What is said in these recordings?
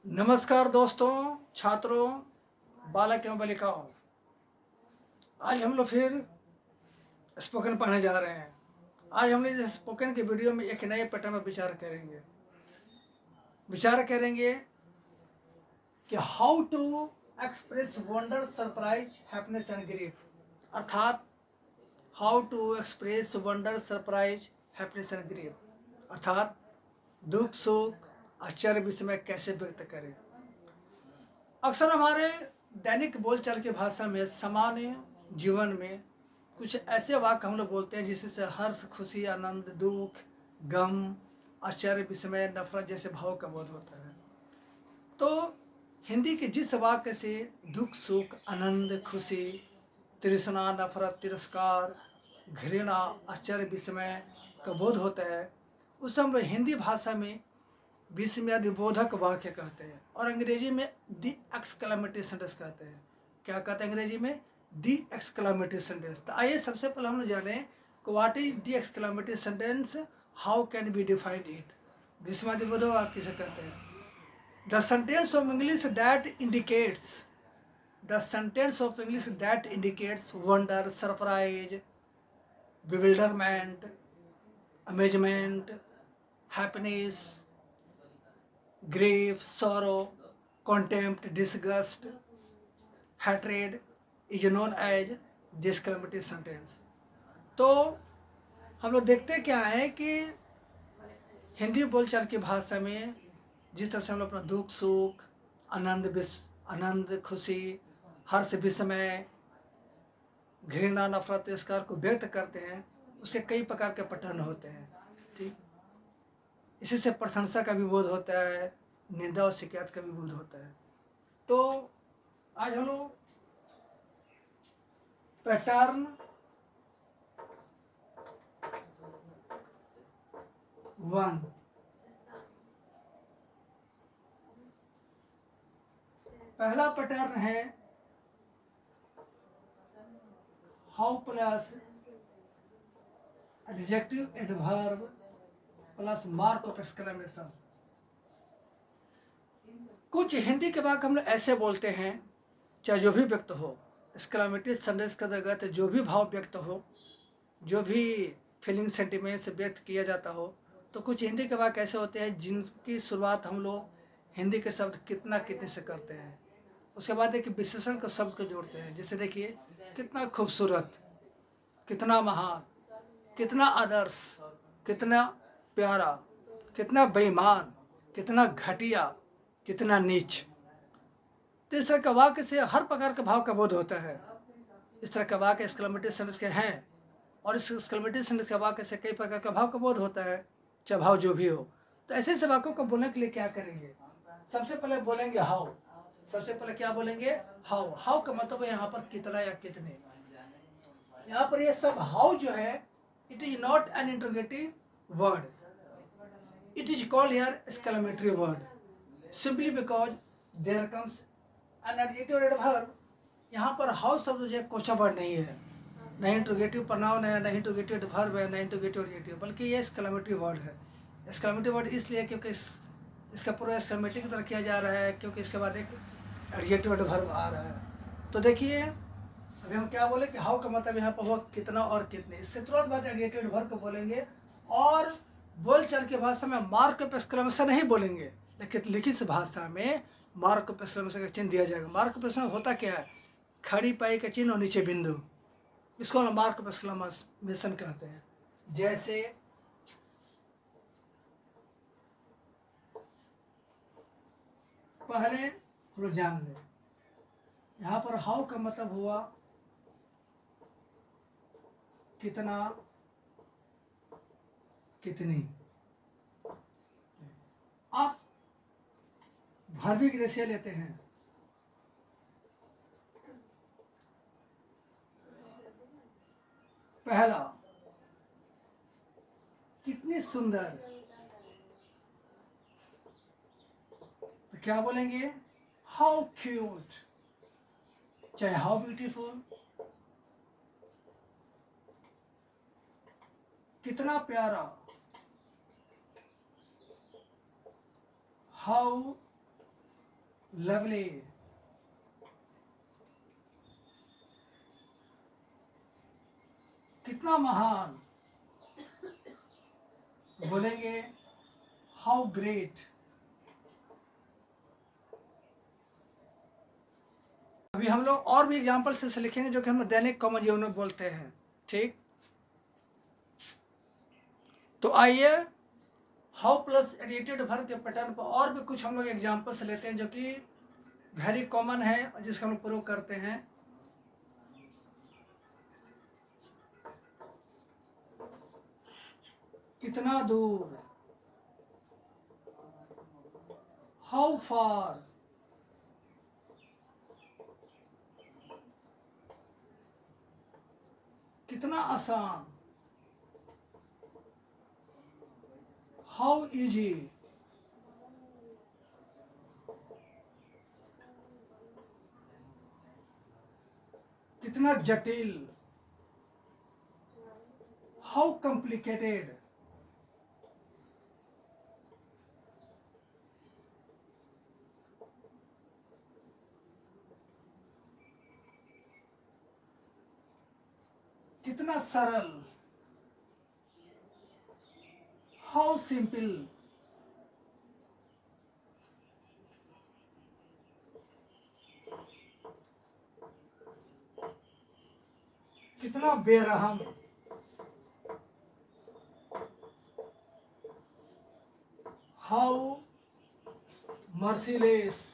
नमस्कार दोस्तों, छात्रों, बालक एवं बालिकाओं। आज हम लोग फिर स्पोकन पढ़ने जा रहे हैं। आज हम लोग इस स्पोकन के वीडियो में एक नए पैटर्न पर विचार करेंगे कि how to express wonder, surprise, happiness and grief. अर्थात how to express wonder, surprise, happiness and grief. अर्थात दुख, सुख, आश्चर्य, विस्मय कैसे व्यक्त करें। अक्सर हमारे दैनिक बोलचाल की भाषा में, सामान्य जीवन में कुछ ऐसे वाक्य हम लोग बोलते हैं जिससे हर्ष, खुशी, आनंद, दुख, गम, आश्चर्य, विस्मय, नफरत जैसे भावों का बोध होता है। तो हिंदी के जिस वाक्य से दुख, सुख, आनंद, खुशी, तृष्णा, नफरत, तिरस्कार, घृणा, आश्चर्य, विस्मय का बोध होता है, उस हम हिंदी भाषा में विस्मयादिबोधक वाक्य कहते हैं, और अंग्रेजी में दी एक्सक्लेमेटरी सेंटेंस कहते हैं। क्या कहते हैं अंग्रेजी में? The exclamatory sentence. तो आइए सबसे पहले हम लोग जाने what is the exclamatory sentence, how can be defined it. विस्मयादिबोधक वाक्य किसे कहते हैं? The sentence of English that indicates wonder, surprise, bewilderment, amazement, happiness, grief, sorrow, contempt, disgust, hatred is known as disclamative sentence। तो हम लोग देखते क्या है कि हिंदी बोलचाल की भाषा में जिस तरह से हम लोग अपना दुख, सुख, आनंद, खुशी, हर्ष, विस्मय, घृणा, नफरत, तिरस्कार को व्यक्त करते हैं, उसके कई प्रकार के पैटर्न होते हैं। ठीक, इसी से प्रशंसा का भी बोध होता है, निंदा और शिकायत का भी बोध होता है। तो आज हम लोग पैटर्न 1 पहला पैटर्न है how plus adjective adverb plus mark of exclamation. कुछ हिंदी के वाक्य हम लोग ऐसे बोलते हैं, चाहे जो भी व्यक्त हो, एक्सक्लेमेटरी सेंटेंस के अंतर्गत जो भी भाव व्यक्त हो, जो भी फीलिंग सेंटिमेंट्स व्यक्त किया जाता हो, तो कुछ हिंदी के वाक्य ऐसे होते हैं जिनकी शुरुआत हम लोग हिंदी के शब्द कितना कितने से करते हैं। उसके बाद देखिए विशेषण के शब्द को जोड़ते हैं। जैसे देखिए, कितना खूबसूरत, कितना महान, कितना आदर्श, कितना प्यारा, कितना बेईमान, कितना घटिया, कितना नीच। तो इस तरह के वाक्य से हर प्रकार के भाव का बोध होता है। इस तरह के वाक्य एक्सक्लेमेटरी सेंटेंस के हैं, और इस एक्सक्लेमेटरी सेंटेंस के वाक्य से कई प्रकार का भाव का बोध होता है, चाहे भाव जो भी हो। तो ऐसे ऐसे वाक्यों को बोलने के लिए क्या करेंगे? सबसे पहले बोलेंगे हाउ। सबसे पहले क्या बोलेंगे? हाउ। हाउ का मतलब है यहाँ पर कितना या कितने। यहाँ पर ये सब हाउ जो है, it is not an interrogative word, it is called here exclamatory word simply because there comes an adjective और एडवर्ब। यहाँ पर हाउ शब्द जो है क्वेश्चन वर्ड नहीं है, नहीं इंट्रोगेटिव प्रोनाउन है, नहीं इंट्रोगेटिव एडवर्ब है, नहीं इंट्रोगेटिव एडजेक्टिव, बल्कि ये एक्सक्लेमेटरी वर्ड है। एक्सक्लेमेटरी वर्ड इसलिए क्योंकि इसका पूरा एक्सक्लेमेटरी की तरह किया जा रहा है, क्योंकि इसके बाद एक एडजेक्टिव एडवर्ब आ रहा है। तो देखिए, अभी हम क्या बोले कि हाउ का मतलब यहाँ पर हुआ कितना और कितने। इसके तुरंत बाद एडजेक्टिव एडवर्ब को बोलेंगे, और बोलचाल की भाषा में मार्क ऑफ एक्सक्लेमेशन नहीं बोलेंगे, लेकिन लिखित भाषा में मार्क ऑफ एक्सक्लेमेशन का चिन्ह दिया जाएगा। मार्क ऑफ एक्सक्लेमेशन होता क्या है? खड़ी पाई का चिन्ह और नीचे बिंदु, इसको हम मार्क ऑफ एक्सक्लेमेशन कहते हैं। जैसे पहले हम लोग जान लें, यहाँ पर हाउ का मतलब हुआ कितना, कितनी। आप भार्विक रेशियो लेते हैं, पहला कितनी सुंदर, तो क्या बोलेंगे? हाउ क्यूट, चाहे हाउ ब्यूटीफुल। कितना प्यारा, हाउ लवली, कितना महान, बोलेंगे हाउ ग्रेट। अभी हम लोग और भी एग्जाम्पल से लिखेंगे जो कि हम दैनिक कॉमन जीवन में बोलते हैं, ठीक। तो आइए हाउ प्लस एडिटेड वर्ब के पैटर्न पर और भी कुछ हम लोग एग्जाम्पल से लेते हैं जो कि वेरी कॉमन है और जिसका हम लोग प्रयोग करते हैं। कितना दूर, हाउ फार, कितना आसान, हाउ इजी, कितना जटिल, हाउ कॉम्प्लिकेटेड, कितना सरल, हाउ सिंपल, कितना बेरहम, हाउ मर्सीलेस,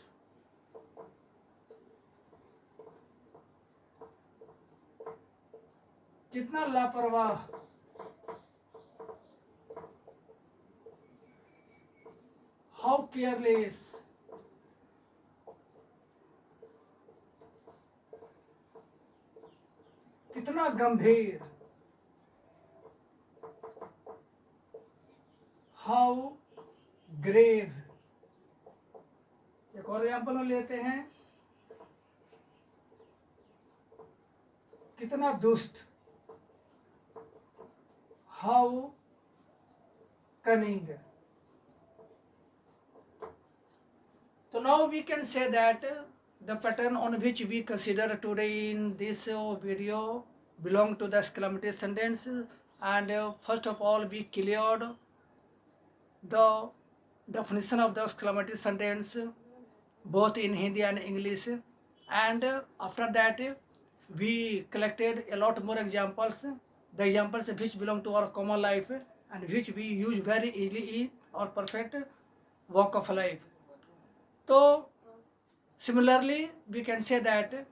कितना लापरवाह, हाउ केयरलेस, कितना गंभीर, हाउ ग्रेव। एक और एग्जाम्पल लेते हैं, कितना दुष्ट, how cunning. So now we can say that the pattern on which we consider today in this video belong to the exclamatory sentence, and first of all we cleared the definition of the exclamatory sentence both in Hindi and English, and after that we collected a lot more examples, the examples which belong to our common life and which we use very easily in our perfect walk of life. So similarly we can say that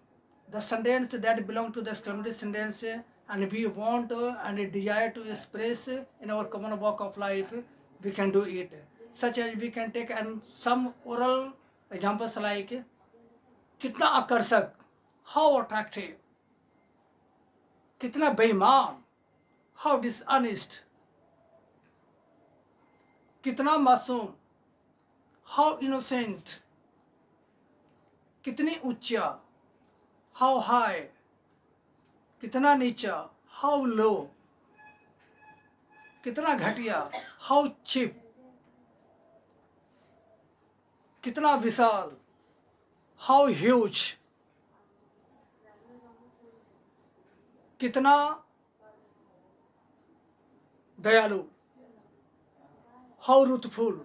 the sentence that belong to the exclamatory sentence and we want and desire to express in our common walk of life, we can do it, such as we can take some oral examples like कितना आकर्षक, how attractive, कितना बेईमान, how dishonest, कितना मासूम, how innocent, कितनी ऊंचा, how high, कितना नीचा, हाउ लो, कितना घटिया, हाउ चीप, कितना विशाल, हाउ ह्यूज, कितना दयालु, हाउ रूथफुल,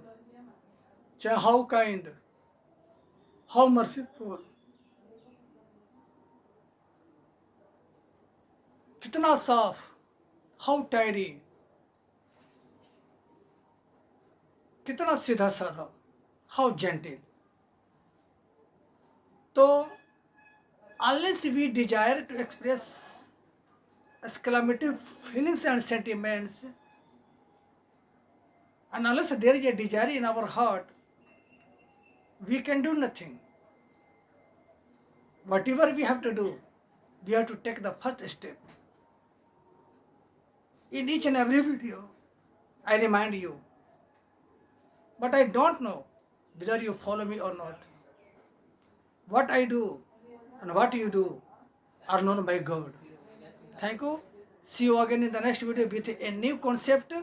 चाहे हाउ काइंड, हाउ मर्सीफुल, कितना साफ, हाउ टाइडी, कितना सीधा साधा, हाउ जेंटिल. तो unless we desire to express exclamative feelings and sentiments, and unless there is a desire in our heart, we can do nothing. Whatever we have to do, we have to take the first step. In each and every video, I remind you, but I don't know whether you follow me or not. What I do and what you do are known by God. Thank you. See you again in the next video with a new concept.